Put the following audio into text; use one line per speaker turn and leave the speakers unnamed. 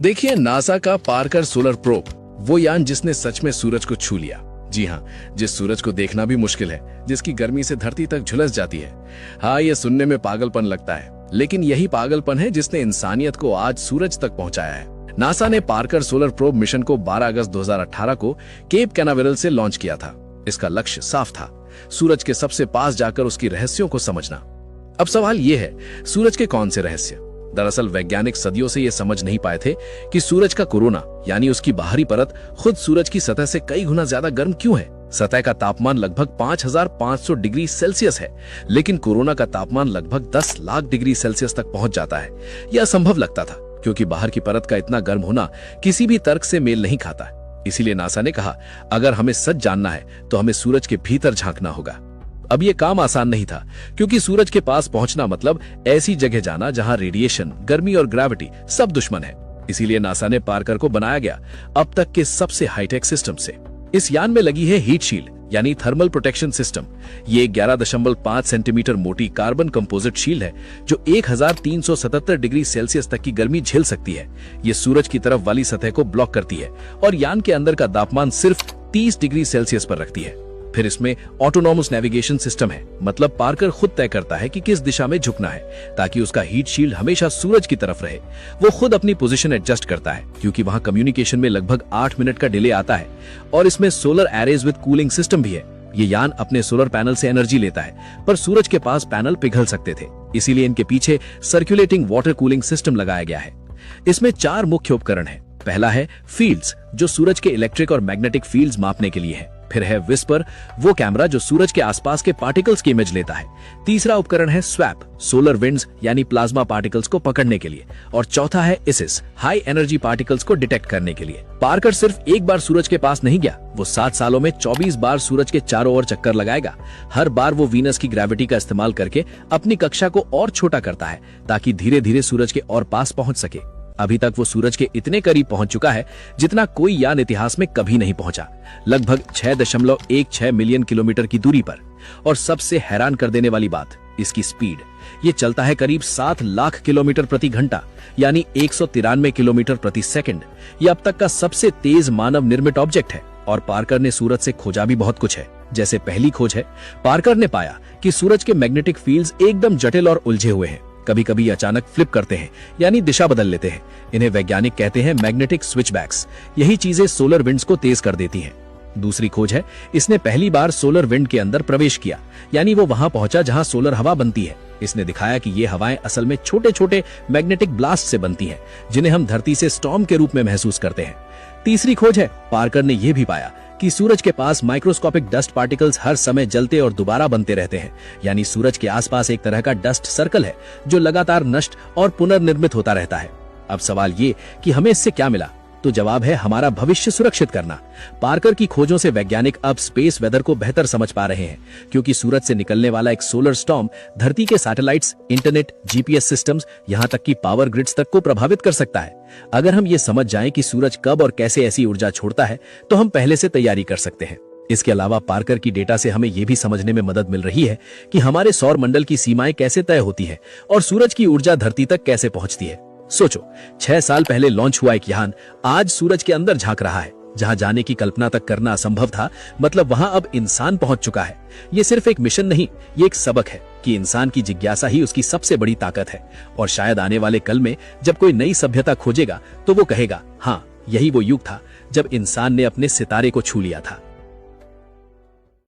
देखिए, नासा का Parker solar probe, वो यान जिसने सच में सूरज को छू लिया। जी हाँ, जिस सूरज को देखना भी मुश्किल है, जिसकी गर्मी से धरती तक झुलस जाती है। हाँ, ये सुनने में पागलपन लगता है, लेकिन यही पागलपन है जिसने इंसानियत को आज सूरज तक पहुंचाया है। नासा ने पार्कर सोलर प्रोब मिशन को 12 अगस्त 2018 को केप कैनावेरल से लॉन्च किया था। इसका लक्ष्य साफ था, सूरज के सबसे पास जाकर उसकी रहस्यों को समझना। अब सवाल ये है, सूरज के कौन से रहस्य? दरअसल वैज्ञानिक सदियों से ये समझ नहीं पाए थे कि सूरज का कोरोना यानी उसकी बाहरी परत खुद सूरज की सतह से कई गुना ज्यादा गर्म क्यों है। सतह का तापमान लगभग 5500 डिग्री सेल्सियस है, लेकिन कोरोना का तापमान लगभग 10 लाख डिग्री सेल्सियस तक पहुंच जाता है। यह असंभव लगता था, क्योंकि बाहर की परत का इतना गर्म होना किसी भी तर्क से मेल नहीं खाता। इसीलिए नासा ने कहा, अगर हमें सच जानना है तो हमें सूरज के भीतर झांकना होगा। अब ये काम आसान नहीं था, क्योंकि सूरज के पास पहुंचना मतलब ऐसी जगह जाना जहां रेडिएशन, गर्मी और ग्रेविटी सब दुश्मन है। इसीलिए नासा ने पार्कर को बनाया गया अब तक के सबसे हाईटेक सिस्टम से। इस यान में लगी है हीट शील्ड यानी थर्मल प्रोटेक्शन सिस्टम। ये 11.5 सेंटीमीटर मोटी कार्बन कंपोजिट शील्ड है जो 1377 डिग्री सेल्सियस तक की गर्मी झेल सकती है। ये सूरज की तरफ वाली सतह को ब्लॉक करती है और यान के अंदर का तापमान सिर्फ 30 डिग्री सेल्सियस पर रखती है। फिर इसमें ऑटोनॉमस नेविगेशन सिस्टम है, मतलब पार्कर खुद तय करता है कि किस दिशा में झुकना है, ताकि उसका हीट शील्ड हमेशा सूरज की तरफ रहे। वो खुद अपनी पोजीशन एडजस्ट करता है, क्योंकि वहां कम्युनिकेशन में लगभग 8 मिनट का डिले आता है। और इसमें solar arrays with cooling system भी है। ये यान अपने सोलर पैनल से एनर्जी लेता है, पर सूरज के पास पैनल पिघल सकते थे, इसीलिए इनके पीछे सर्कुलेटिंग वाटर कूलिंग सिस्टम लगाया गया है। इसमें 4 मुख्य उपकरण है। पहला है फील्ड्स, जो सूरज के इलेक्ट्रिक और मैग्नेटिक फील्ड्स मापने के लिए है। फिर है विस्पर, वो कैमरा जो सूरज के आसपास के पार्टिकल्स की इमेज लेता है। तीसरा उपकरण है स्वैप, सोलर विंड्स यानी प्लाज्मा पार्टिकल्स को पकड़ने के लिए। और चौथा है इसिस, हाई एनर्जी पार्टिकल्स को डिटेक्ट करने के लिए। पार्कर सिर्फ एक बार सूरज के पास नहीं गया, वो 7 सालों में 24 बार सूरज के चारों ओर चक्कर लगाएगा। हर बार वो वीनस की ग्रेविटी का इस्तेमाल करके अपनी कक्षा को और छोटा करता है, ताकि धीरे धीरे सूरज के और पास पहुंच सके। अभी तक वो सूरज के इतने करीब पहुंच चुका है जितना कोई यान इतिहास में कभी नहीं पहुंचा, लगभग 6.16 मिलियन किलोमीटर की दूरी पर। और सबसे हैरान कर देने वाली बात, इसकी स्पीड। ये चलता है करीब 7 लाख किलोमीटर प्रति घंटा, यानी 193 किलोमीटर प्रति सेकंड। ये अब तक का सबसे तेज मानव निर्मित ऑब्जेक्ट है। और पार्कर ने सूरज से खोजा भी बहुत कुछ है। जैसे पहली खोज है, पार्कर ने पाया कि सूरज के मैग्नेटिक फील्ड्स एकदम जटिल और उलझे हुए हैं। कभी कभी अचानक फ्लिप करते हैं, यानी दिशा बदल लेते हैं। इन्हें वैज्ञानिक कहते हैं मैग्नेटिक स्विचबैक्स। यही चीजें सोलर विंड्स को तेज कर देती हैं। दूसरी खोज है, इसने पहली बार सोलर विंड के अंदर प्रवेश किया, यानी वो वहां पहुंचा जहां सोलर हवा बनती है। इसने दिखाया कि ये हवाएं असल में छोटे छोटे मैग्नेटिक ब्लास्ट से बनती हैं, जिन्हें हम धरती से स्टॉर्म के रूप में महसूस करते हैं। तीसरी खोज है, पार्कर ने यह भी पाया कि सूरज के पास माइक्रोस्कोपिक डस्ट पार्टिकल्स हर समय जलते और दोबारा बनते रहते हैं। यानी सूरज के आसपास एक तरह का डस्ट सर्कल है जो लगातार नष्ट और पुनर्निर्मित होता रहता है। अब सवाल ये कि हमें इससे क्या मिला? तो जवाब है, हमारा भविष्य सुरक्षित करना। पार्कर की खोजों से वैज्ञानिक अब स्पेस वेदर को बेहतर समझ पा रहे हैं, क्योंकि सूरज से निकलने वाला एक सोलर स्टॉर्म धरती के सैटेलाइट्स, इंटरनेट, जीपीएस सिस्टम्स, यहाँ तक कि पावर ग्रिड्स तक को प्रभावित कर सकता है। अगर हम ये समझ जाएं कि सूरज कब और कैसे ऐसी ऊर्जा छोड़ता है, तो हम पहले से तैयारी कर सकते हैं। इसके अलावा पार्कर की डेटा से हमें यह भी समझने में मदद मिल रही है कि हमारे सौर मंडल की सीमाएं कैसे तय होती है और सूरज की ऊर्जा धरती तक कैसे पहुंचती है। सोचो, 6 साल पहले लॉन्च हुआ एक यान आज सूरज के अंदर झांक रहा है। जहां जाने की कल्पना तक करना असंभव था, मतलब वहां अब इंसान पहुंच चुका है। ये सिर्फ एक मिशन नहीं, ये एक सबक है कि इंसान की जिज्ञासा ही उसकी सबसे बड़ी ताकत है। और शायद आने वाले कल में जब कोई नई सभ्यता खोजेगा, तो वो कहेगा, हाँ, यही वो युग था जब इंसान ने अपने सितारे को छू लिया था।